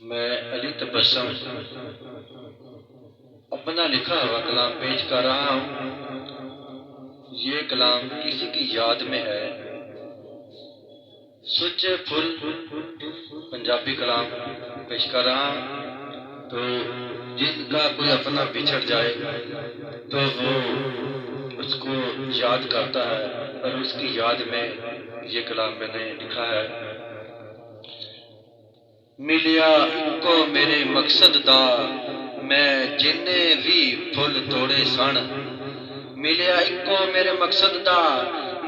मैं अली तबस्सुम अपना लिखा हुआ कलाम पेश कर रहा हूँ। ये कलाम किसी की याद में है। सुच्चे फुल पंजाबी कलाम पेश कर रहा हूँ। तो जिनका कोई अपना बिछड़ जाए तो वो उसको याद करता है और उसकी याद में ये कलाम मैंने लिखा है। मिलिया इको मेरे मकसद दा मैं जिन्ने भी फुल तोड़े सन। मिलिया इको मेरे मकसद दा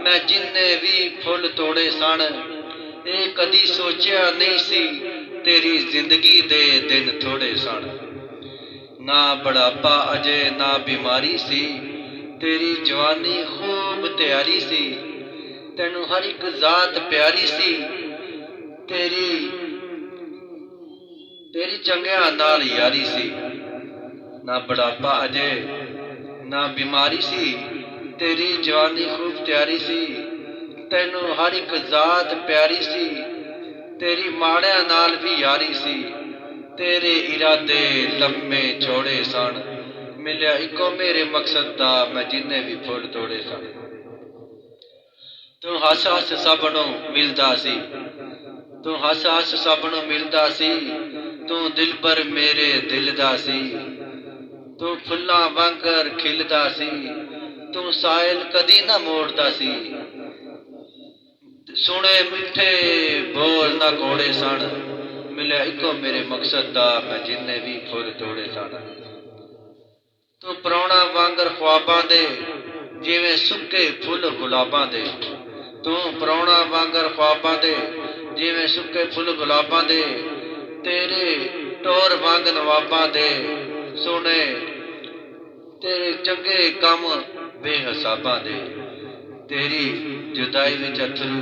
मैं जिन्ने भी फुल तोड़े सन। ये कदी सोचिया नहीं सी तेरी जिंदगी दे दिन थोड़े सन। ना बुढ़ापा अजे ना बीमारी सी तेरी जवानी खूब तैयारी सी। तेनू हर एक जात प्यारी सी तेरी चंगिया नाल यारी सी। ना बुढ़ापा अजे ना बीमारी सी तेरी जवानी खूब तैयारी सी। तेनू हर एक जात प्यारी सी तेरी माड़िया नाल भी यारी सी। तेरे इरादे लम्मे चौड़े सन। मिलिया इको मेरे मकसद दा मैं जिन्ने भी फुल तोड़े सन। तू हस हस सबनों मिलदा सी तू हस हस सबनों मिलदा सी। तू दिल पर मेरे दिल दा सी। तू फुल्लां वांगर खिलदा सी। तू साहिल कदी ना मोड़दा सी। सुने मिठे बोल ना कोड़े सन। मिलिया इको मेरे मकसद दा मैं जिन्ने भी फुल तोड़े सन। तू परौणा वांगर ख्वाबां दे जिवें सुक्के फुल गुलाबां दे। तू परौणा वांगर ख्वाबां दे जिवें सुक्के फुल गुलाबां दे। तेरे टोर वांग नवाबां दे सोने तेरे चंगे कम बेहिसाबां दे। तेरी जुदाई विच अथरू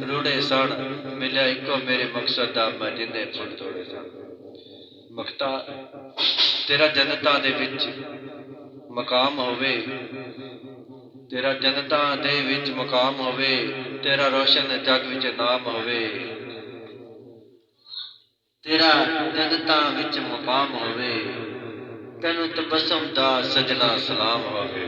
रुड़े सन। मिलिया इको मेरे मकसद दा मैं जिन्ने फुल तोड़े सन। मखता तेरा जन्नतां दे विच मकाम होवे तेरा जन्नतां दे विच मकाम होवे। तेरा रोशन जग विच नाम होवे। तेरा जन्नतां विच मकाम होवे। तेनू तबस्सुम दा सजना सलाम होवे।